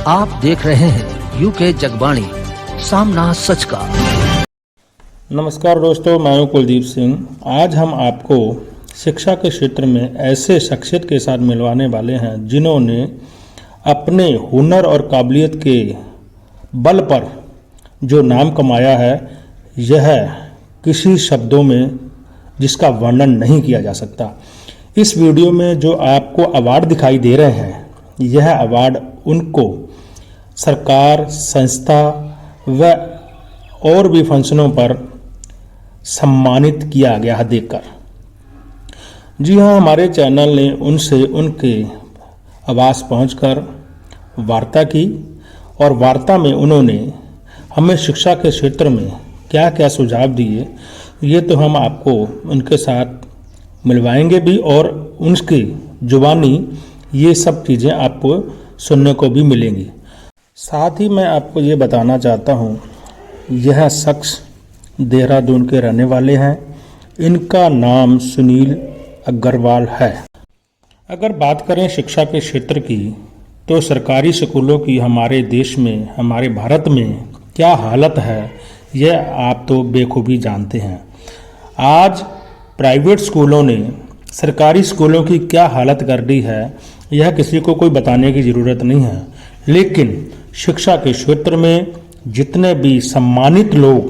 आप देख रहे हैं यूके जगबाणी, सामना सच का। नमस्कार दोस्तों, मैं हूं कुलदीप सिंह। आज हम आपको शिक्षा के क्षेत्र में ऐसे शख्सियत के साथ मिलवाने वाले हैं जिन्होंने अपने हुनर और काबिलियत के बल पर जो नाम कमाया है, यह किसी शब्दों में जिसका वर्णन नहीं किया जा सकता। इस वीडियो में जो आपको अवार्ड दिखाई दे रहे हैं, यह अवार्ड उनको सरकार, संस्था व और भी फंक्शनों पर सम्मानित किया गया है देखकर। जी हाँ, हमारे चैनल ने उनसे उनके आवास पहुंचकर वार्ता की और वार्ता में उन्होंने हमें शिक्षा के क्षेत्र में क्या क्या सुझाव दिए, ये तो हम आपको उनके साथ मिलवाएंगे भी और उनकी जुबानी ये सब चीज़ें आपको सुनने को भी मिलेंगी। साथ ही मैं आपको ये बताना चाहता हूँ, यह शख्स देहरादून के रहने वाले हैं। इनका नाम सुनील अग्रवाल है। अगर बात करें शिक्षा के क्षेत्र की, तो सरकारी स्कूलों की हमारे देश में, हमारे भारत में क्या हालत है, यह आप तो बेखूबी जानते हैं। आज प्राइवेट स्कूलों ने सरकारी स्कूलों की क्या हालत कर दी है, यह किसी को कोई बताने की ज़रूरत नहीं है। लेकिन शिक्षा के क्षेत्र में जितने भी सम्मानित लोग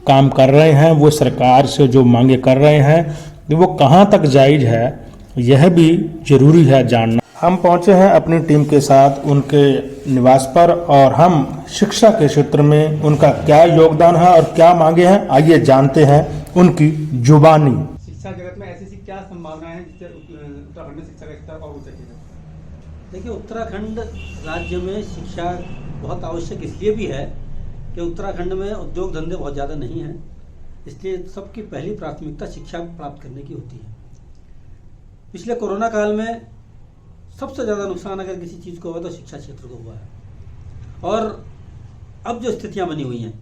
काम कर रहे हैं, वो सरकार से जो मांगे कर रहे हैं, वो कहाँ तक जायज़ है, यह भी ज़रूरी है जानना। हम पहुँचे हैं अपनी टीम के साथ उनके निवास पर और हम शिक्षा के क्षेत्र में उनका क्या योगदान है और क्या मांगे हैं, आइए जानते हैं उनकी जुबानी। शिक्षा जगत में ऐसी क्या संभावनाएं हैं जिससे उत्तराखंड में शिक्षा का स्तर और ऊंचा किया जाए? देखिए, उत्तराखंड राज्य में शिक्षा बहुत आवश्यक इसलिए भी है कि उत्तराखंड में उद्योग धंधे बहुत ज़्यादा नहीं हैं, इसलिए सबकी पहली प्राथमिकता शिक्षा प्राप्त करने की होती है। पिछले कोरोना काल में सबसे ज़्यादा नुकसान अगर किसी चीज़ को हुआ तो शिक्षा क्षेत्र को हुआ है। और अब जो स्थितियां बनी हुई हैं,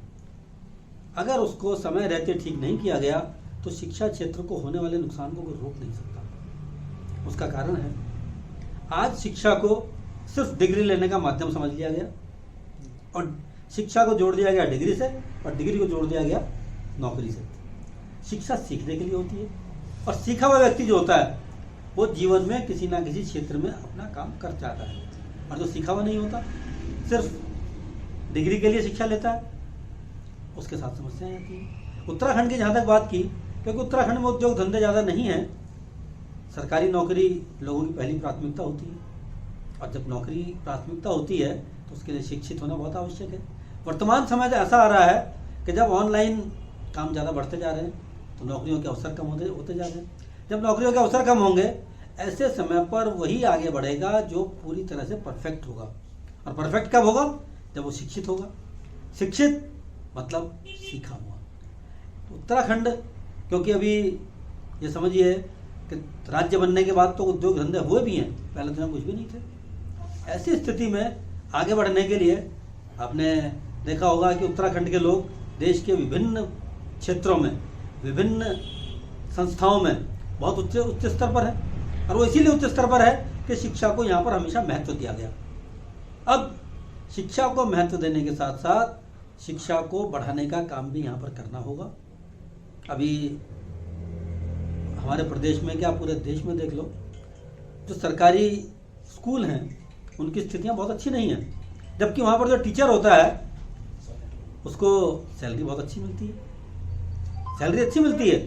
अगर उसको समय रहते ठीक नहीं किया गया तो शिक्षा क्षेत्र को होने वाले नुकसान को कोई रोक नहीं सकता। उसका कारण है, आज शिक्षा को सिर्फ डिग्री लेने का माध्यम समझ लिया गया और शिक्षा को जोड़ दिया गया डिग्री से और डिग्री को जोड़ दिया गया नौकरी से। शिक्षा सीखने के लिए होती है और सीखा हुआ व्यक्ति जो होता है वो जीवन में किसी ना किसी क्षेत्र में अपना काम कर जाता है। और जो सीखा हुआ नहीं होता, सिर्फ डिग्री के लिए शिक्षा लेता है, उसके साथ समस्याएं आती हैं। उत्तराखंड की जहाँ तक बात की, क्योंकि उत्तराखंड में उद्योग धंधे ज़्यादा नहीं हैं, सरकारी नौकरी लोगों की पहली प्राथमिकता होती है और जब नौकरी प्राथमिकता होती है तो उसके लिए शिक्षित होना बहुत आवश्यक है। वर्तमान समय से ऐसा आ रहा है कि जब ऑनलाइन काम ज़्यादा बढ़ते जा रहे हैं तो नौकरियों के अवसर कम होते जा रहे हैं। जब नौकरियों के अवसर कम होंगे, ऐसे समय पर वही आगे बढ़ेगा जो पूरी तरह से परफेक्ट होगा। और परफेक्ट कब होगा? जब वो शिक्षित होगा। शिक्षित मतलब सीखा हुआ। उत्तराखंड, क्योंकि अभी ये समझिए कि राज्य बनने के बाद तो उद्योग धंधे हुए भी हैं, पहले दिन कुछ भी नहीं थे। ऐसी स्थिति में आगे बढ़ने के लिए आपने देखा होगा कि उत्तराखंड के लोग देश के विभिन्न क्षेत्रों में, विभिन्न संस्थाओं में बहुत उच्च स्तर पर है। और वो इसीलिए उच्च स्तर पर है कि शिक्षा को यहाँ पर हमेशा महत्व दिया गया। अब शिक्षा को महत्व देने के साथ साथ शिक्षा को बढ़ाने का काम भी यहाँ पर करना होगा। अभी हमारे प्रदेश में क्या, पूरे देश में देख लो, जो सरकारी स्कूल हैं उनकी स्थितियाँ बहुत अच्छी नहीं हैं। जबकि वहाँ पर जो टीचर होता है उसको सैलरी बहुत अच्छी मिलती है। सैलरी अच्छी मिलती है,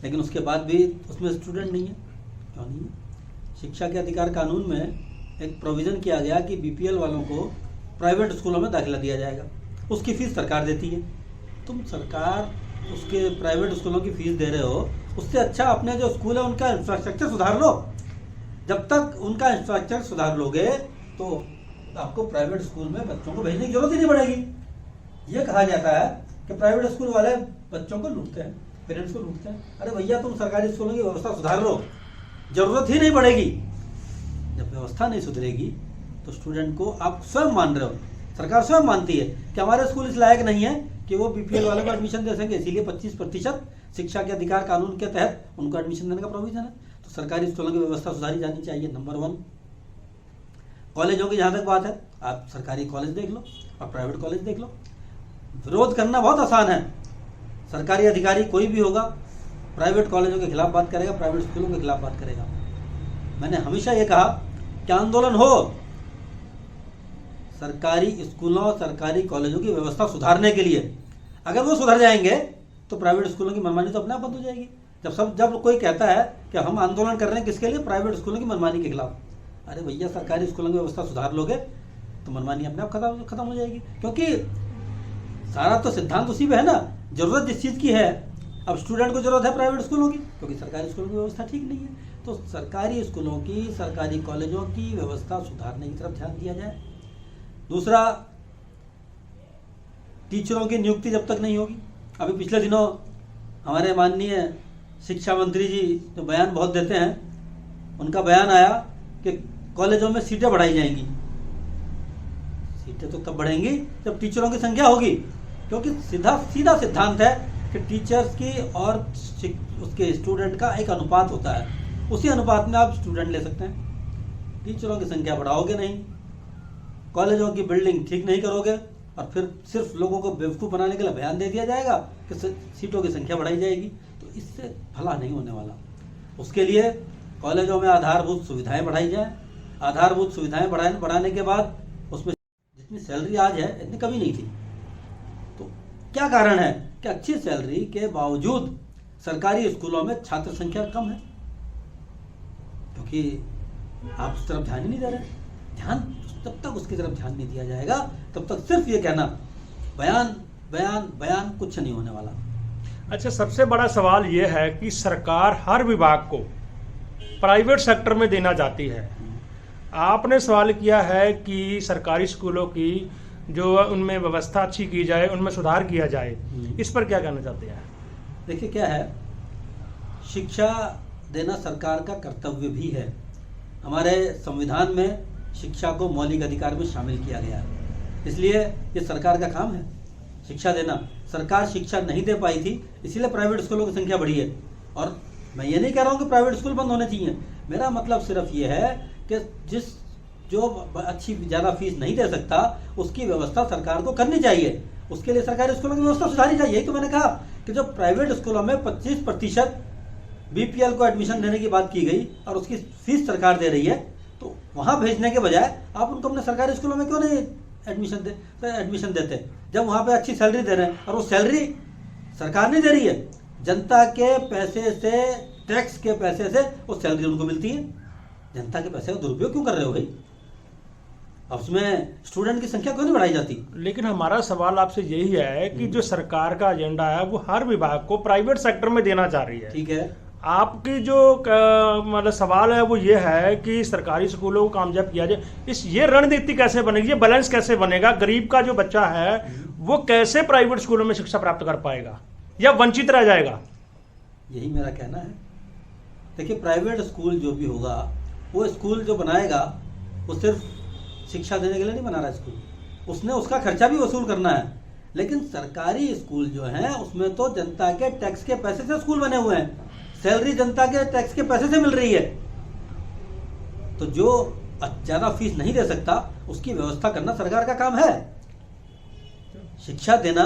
लेकिन उसके बाद भी उसमें स्टूडेंट नहीं है। क्यों नहीं है? शिक्षा के अधिकार कानून में एक प्रोविज़न किया गया कि बीपीएल वालों को प्राइवेट स्कूलों में दाखिला दिया जाएगा, उसकी फ़ीस सरकार देती है। तुम सरकार उसके प्राइवेट स्कूलों की फ़ीस दे रहे हो, उससे अच्छा अपने जो स्कूल है उनका इंफ्रास्ट्रक्चर सुधार लो। जब तक उनका इंफ्रास्ट्रक्चर सुधार लोगे तो आपको प्राइवेट स्कूल में बच्चों को भेजने की जरूरत ही नहीं पड़ेगी। ये कहा जाता है कि प्राइवेट स्कूल वाले बच्चों को लूटते हैं, पेरेंट्स को लूटते हैं। अरे भैया, तुम सरकारी स्कूलों की व्यवस्था सुधार लो, जरूरत ही नहीं पड़ेगी। जब व्यवस्था नहीं सुधरेगी तो स्टूडेंट को आप स्वयं मान रहे हो, सरकार स्वयं मानती है कि हमारे स्कूल इस लायक नहीं है कि वो बीपीएल वालों को एडमिशन दे सकेंगे, इसीलिए 25% शिक्षा के अधिकार कानून के तहत उनको एडमिशन देने का प्रोविजन है। तो सरकारी स्कूलों की व्यवस्था सुधारी जानी चाहिए, नंबर 1। कॉलेजों की जहाँ तक बात है, आप सरकारी कॉलेज देख लो और प्राइवेट कॉलेज देख लो, विरोध करना बहुत आसान है। सरकारी अधिकारी कोई भी होगा, प्राइवेट कॉलेजों के खिलाफ बात करेगा, प्राइवेट स्कूलों के खिलाफ बात करेगा। मैंने हमेशा ये कहा कि आंदोलन हो, सरकारी स्कूलों और सरकारी कॉलेजों की व्यवस्था सुधारने के लिए। अगर वो सुधर जाएंगे तो प्राइवेट स्कूलों की मनमानी तो अपने आप बंद हो जाएगी। जब कोई कहता है कि हम आंदोलन कर रहे हैं किसके लिए, प्राइवेट स्कूलों की मनमानी के खिलाफ, अरे भैया सरकारी स्कूलों की व्यवस्था सुधार लोगे तो मनमानी अपने आप खत्म हो जाएगी। क्योंकि सारा तो सिद्धांत उसी पे है ना, जरूरत जिस चीज़ की है। अब स्टूडेंट को जरूरत है प्राइवेट स्कूलों की, क्योंकि सरकारी स्कूलों की व्यवस्था ठीक नहीं है। तो सरकारी स्कूलों की, सरकारी कॉलेजों की व्यवस्था सुधारने की तरफ ध्यान दिया जाए। दूसरा, टीचरों की नियुक्ति जब तक नहीं होगी, अभी पिछले दिनों हमारे माननीय शिक्षा मंत्री जी जो बयान बहुत देते हैं, उनका बयान आया कि कॉलेजों में सीटें बढ़ाई जाएंगी। सीटें तो तब बढ़ेंगी जब टीचरों की संख्या होगी, क्योंकि सीधा सिद्धांत है कि टीचर्स की और उसके स्टूडेंट का एक अनुपात होता है, उसी अनुपात में आप स्टूडेंट ले सकते हैं। टीचरों की संख्या बढ़ाओगे नहीं, कॉलेजों की बिल्डिंग ठीक नहीं करोगे और फिर सिर्फ लोगों को बेवकूफ़ बनाने के लिए बयान दे दिया जाएगा कि सीटों की संख्या बढ़ाई जाएगी, तो इससे भला नहीं होने वाला। उसके लिए कॉलेजों में आधारभूत सुविधाएं बढ़ाई जाए। आधारभूत सुविधाएं बढ़ाने के बाद उसमें जितनी सैलरी आज है इतनी कमी नहीं थी। तो क्या कारण है कि अच्छी सैलरी के बावजूद सरकारी स्कूलों में छात्र संख्या कम है? क्योंकि आप उस तरफ ध्यान ही नहीं दे रहे। ध्यान जब तक उसकी तरफ ध्यान नहीं दिया जाएगा तब तक सिर्फ ये कहना बयान बयान बयान, कुछ नहीं होने वाला। अच्छा, सबसे बड़ा सवाल ये है कि सरकार हर विभाग को प्राइवेट सेक्टर में देना चाहती है। आपने सवाल किया है कि सरकारी स्कूलों की जो उनमें व्यवस्था अच्छी की जाए, उनमें सुधार किया जाए, इस पर क्या कहना चाहते हैं? देखिए क्या है, शिक्षा देना सरकार का कर्तव्य भी है। हमारे संविधान में शिक्षा को मौलिक अधिकार में शामिल किया गया है, इसलिए ये सरकार का काम है शिक्षा देना। सरकार शिक्षा नहीं दे पाई थी, इसीलिए प्राइवेट स्कूलों की संख्या बढ़ी है। और मैं ये नहीं कह रहा हूँ कि प्राइवेट स्कूल बंद होने चाहिए, मेरा मतलब सिर्फ ये है कि जो अच्छी ज़्यादा फीस नहीं दे सकता उसकी व्यवस्था सरकार को करनी चाहिए। उसके लिए सरकारी स्कूलों की व्यवस्था सुधारी जाए। यही तो मैंने कहा कि जब प्राइवेट स्कूलों में 25% BPL को एडमिशन देने की बात की गई और उसकी फीस सरकार दे रही है, तो वहाँ भेजने के बजाय आप उनको अपने सरकारी स्कूलों में क्यों नहीं एडमिशन देते, जब वहाँ पे अच्छी सैलरी दे रहे हैं। और वो सैलरी सरकार नहीं दे रही है, जनता के पैसे से, टैक्स के पैसे से वो सैलरी उनको मिलती है। जनता के पैसे का दुरुपयोग क्यों कर रहे हो भाई? अब उसमें स्टूडेंट की संख्या क्यों नहीं बढ़ाई जाती? लेकिन हमारा सवाल आपसे यही है कि जो सरकार का एजेंडा है वो हर विभाग को प्राइवेट सेक्टर में देना चाह रही है। ठीक है, आपकी जो मतलब सवाल है वो ये है कि सरकारी स्कूलों को कामयाब किया जाए, ये रणनीति कैसे बनेगी, ये बैलेंस कैसे बनेगा? गरीब का जो बच्चा है वो कैसे प्राइवेट स्कूलों में शिक्षा प्राप्त कर पाएगा या वंचित रह जाएगा? यही मेरा कहना है। देखिए, प्राइवेट स्कूल जो भी होगा, वो स्कूल जो बनाएगा वो सिर्फ शिक्षा देने के लिए नहीं बना रहा स्कूल, उसने उसका खर्चा भी वसूल करना है। लेकिन सरकारी स्कूल जो है उसमें तो जनता के टैक्स के पैसे से स्कूल बने हुए हैं, सैलरी जनता के टैक्स के पैसे से मिल रही है। तो जो ज़्यादा फीस नहीं दे सकता उसकी व्यवस्था करना सरकार का काम है। शिक्षा देना,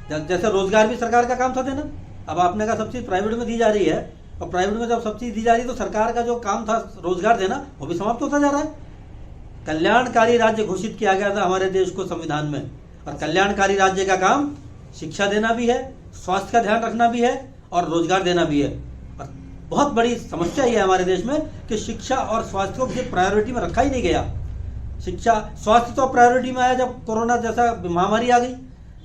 जैसे रोजगार भी सरकार का काम था देना। अब आपने कहा सब चीज़ प्राइवेट में दी जा रही है, और प्राइवेट में जब सब चीज़ दी जा रही है तो सरकार का जो काम था रोजगार देना वो भी समाप्त होता जा रहा है। कल्याणकारी राज्य घोषित किया गया था हमारे देश को संविधान में, और कल्याणकारी राज्य का काम शिक्षा देना भी है, स्वास्थ्य का ध्यान रखना भी है और रोजगार देना भी है। और बहुत बड़ी समस्या ये है हमारे देश में कि शिक्षा और स्वास्थ्य को किसी प्रायोरिटी में रखा ही नहीं गया। स्वास्थ्य तो प्रायोरिटी में आया जब कोरोना जैसा महामारी आ गई।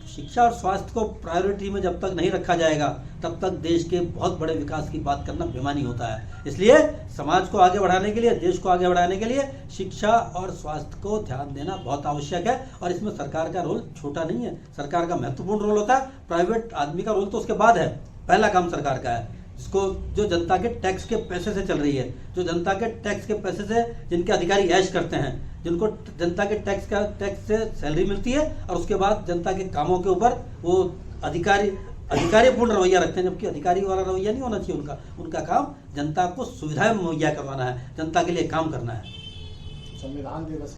शिक्षा और स्वास्थ्य को प्रायोरिटी में जब तक नहीं रखा जाएगा तब तक देश के बहुत बड़े विकास की बात करना बेमानी होता है। इसलिए समाज को आगे बढ़ाने के लिए, देश को आगे बढ़ाने के लिए शिक्षा और स्वास्थ्य को ध्यान देना बहुत आवश्यक है। और इसमें सरकार का रोल छोटा नहीं है, सरकार का महत्वपूर्ण रोल होता है। प्राइवेट आदमी का रोल तो उसके बाद है, पहला काम सरकार का है, जिसको जो जनता के टैक्स के पैसे से चल रही है, जो जनता के टैक्स के पैसे से जिनके अधिकारी ऐश करते हैं, जिनको जनता के टैक्स से सैलरी मिलती है, और उसके बाद जनता के कामों के ऊपर वो अधिकारीपूर्ण रवैया रखते हैं, जबकि अधिकारी वाला रवैया नहीं होना चाहिए उनका काम जनता को सुविधाएं मुहैया करवाना है, जनता के लिए काम करना है। संविधान दिवस